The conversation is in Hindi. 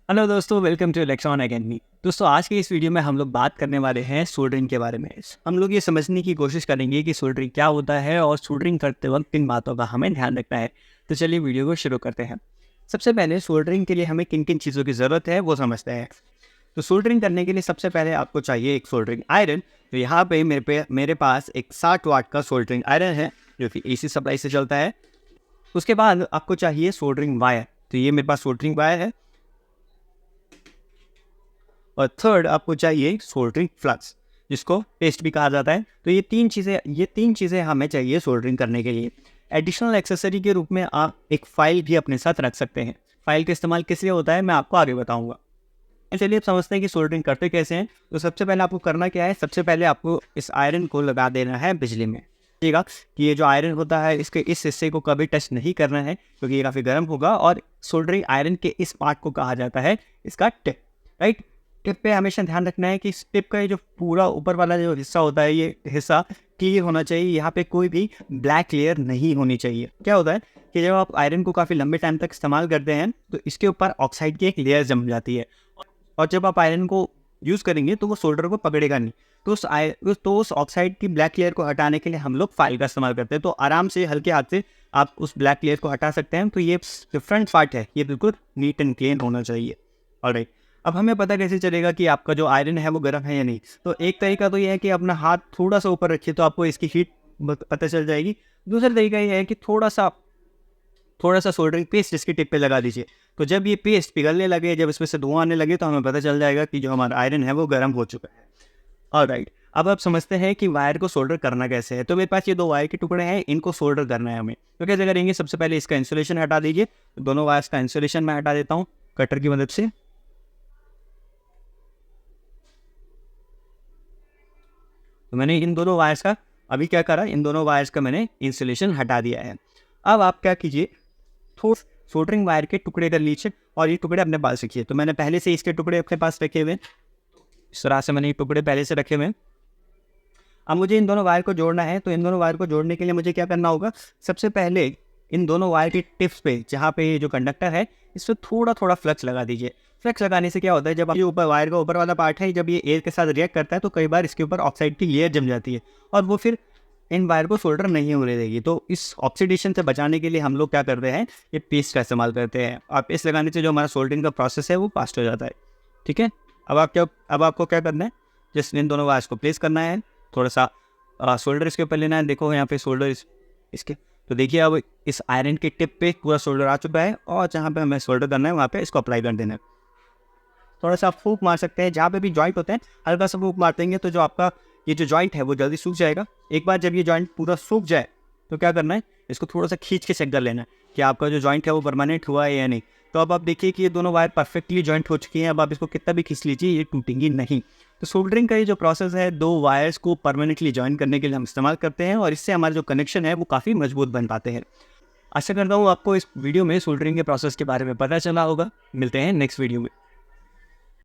हेलो दोस्तों, वेलकम टू इलेक्ट्रॉन अकेडमी। दोस्तों, आज की इस वीडियो में हम लोग बात करने वाले हैं सोल्डरिंग के बारे में। हम लोग ये समझने की कोशिश करेंगे कि सोल्डरिंग क्या होता है और सोल्डरिंग करते वक्त किन बातों का हमें ध्यान रखना है। तो चलिए वीडियो को शुरू करते हैं। सबसे पहले सोल्डरिंग के लिए हमें किन किन चीज़ों की ज़रूरत है वो समझते हैं। तो सोल्डरिंग करने के लिए सबसे पहले आपको चाहिए एक सोल्डरिंग आयरन। तो यहाँ पे मेरे पास एक 60 वाट का सोल्डरिंग आयरन है जो कि AC सप्लाई से चलता है। उसके बाद आपको चाहिए सोल्डरिंग वायर। तो ये मेरे पास सोल्डरिंग वायर है। और थर्ड आपको चाहिए सोल्डरिंग फ्लक्स, जिसको पेस्ट भी कहा जाता है। तो ये तीन चीज़ें हमें चाहिए सोल्डरिंग करने के लिए। एडिशनल एक्सेसरी के रूप में आप एक फ़ाइल भी अपने साथ रख सकते हैं। फ़ाइल का इस्तेमाल किस लिए होता है मैं आपको आगे बताऊंगा। चलिए अब समझते हैं कि सोल्डरिंग करते कैसे हैं। तो सबसे पहले आपको करना क्या है, सबसे पहले आपको इस आयरन को लगा देना है बिजली में। देखिएगा कि ये जो आयरन होता है इसके इस हिस्से को कभी टच नहीं करना है, क्योंकि ये काफ़ी गर्म होगा। और सोल्डरिंग आयरन के इस पार्ट को कहा जाता है इसका टिप। राइट, टिप पे हमेशा ध्यान रखना है कि इस टिप का ये जो पूरा ऊपर वाला जो हिस्सा होता है ये हिस्सा क्लियर होना चाहिए। यहाँ पे कोई भी ब्लैक लेयर नहीं होनी चाहिए। क्या होता है कि जब आप आयरन को काफ़ी लंबे टाइम तक इस्तेमाल करते हैं तो इसके ऊपर ऑक्साइड की एक लेयर जम जाती है, और जब आप आयरन को यूज़ करेंगे तो वो सोल्डर को पकड़ेगा नहीं। तो उस ऑक्साइड की ब्लैक लेयर को हटाने के लिए हम लोग फाइल का इस्तेमाल करते हैं। तो आराम से हल्के हाथ से आप उस ब्लैक लेयर को हटा सकते हैं। तो ये जो फ्रंट पार्ट है ये बिल्कुल नीट एंड क्लीन होना चाहिए। ऑलराइट, अब हमें पता कैसे चलेगा कि आपका जो आयरन है वो गर्म है या नहीं। तो एक तरीका तो ये है कि अपना हाथ थोड़ा सा ऊपर रखिए, तो आपको इसकी हीट पता चल जाएगी। दूसरा तरीका ये है कि थोड़ा सा सोल्डरिंग पेस्ट इसकी टिप पे लगा दीजिए। तो जब ये पेस्ट पिघलने लगे, जब इसमें से धुआं आने लगे, तो हमें पता चल जाएगा कि जो हमारा आयरन है वो गर्म हो चुका है। ऑलराइट, अब आप समझते हैं कि वायर को सोल्डर करना कैसे है। तो मेरे पास ये दो वायर के टुकड़े हैं, इनको सोल्डर करना है हमें। तो कैसे करेंगे, सबसे पहले इसका इंसुलेशन हटा दीजिए। तो दोनों वायर्स का इंसुलेशन मैं हटा देता हूँ कटर की मदद से। तो मैंने इन दोनों वायर्स का अभी क्या करा, इन दोनों वायर्स का मैंने इंसुलेशन हटा दिया है। अब आप क्या कीजिए, थोड़ा सोल्डरिंग वायर के टुकड़े कर लीजिए और ये टुकड़े अपने पास रखिए। तो मैंने पहले से इसके टुकड़े अपने पास रखे हुए हैं। इस तरह से मैंने ये टुकड़े पहले से रखे हुए हैं। अब मुझे इन दोनों वायर को जोड़ना है। तो इन दोनों वायर को जोड़ने के लिए मुझे क्या करना होगा, सबसे पहले इन दोनों वायर की टिप्स पे, जहाँ पे ये जो कंडक्टर है, इस पर थोड़ा थोड़ा फ्लक्स लगा दीजिए। फ्लक्स लगाने से क्या होता है, जब ये ऊपर वायर का ऊपर वाला पार्ट है, जब ये एयर के साथ रिएक्ट करता है तो कई बार इसके ऊपर ऑक्साइड की लेयर जम जाती है और वो फिर इन वायर को सोल्डर नहीं होने देगी। तो इस ऑक्सीडेशन से बचाने के लिए हम लोग क्या करते हैं, ये पेस्ट का इस्तेमाल करते हैं। और पेस्ट लगाने से जो हमारा सोल्डरिंग का प्रोसेस है वो फास्ट हो जाता है। ठीक है, अब आपको क्या करना है, जस्ट इन दोनों वायर्स को प्लेस करना है। थोड़ा सा सोल्डर इसके ऊपर लेना है। देखो यहाँ पे सोल्डर इसके, तो देखिए अब इस आयरन के टिप पे पूरा सोल्डर आ चुका है, और जहाँ पे हमें सोल्डर करना है वहाँ पे इसको अप्लाई कर देना है। थोड़ा सा आप फूंक मार सकते हैं, जहाँ पे भी जॉइंट होते हैं हल्का सा फूंक मार देंगे तो जो आपका ये जो जॉइंट है वो जल्दी सूख जाएगा। एक बार जब ये जॉइंट पूरा सूख जाए तो क्या करना है, इसको थोड़ा सा खींच के चेक कर लेना है कि आपका जो जॉइंट है वो परमानेंट हुआ है या नहीं। तो अब आप देखिए कि ये दोनों वायर परफेक्टली जॉइंट हो चुकी हैं। अब आप इसको कितना भी खींच लीजिए ये टूटेंगी नहीं। तो सोल्डरिंग का ये जो प्रोसेस है, दो वायर्स को परमानेंटली जॉइन करने के लिए हम इस्तेमाल करते हैं, और इससे हमारा जो कनेक्शन है वो काफ़ी मजबूत बन पाते हैं। आशा करता हूँ आपको इस वीडियो में सोल्डरिंग के प्रोसेस के बारे में पता चला होगा। मिलते हैं नेक्स्ट वीडियो में।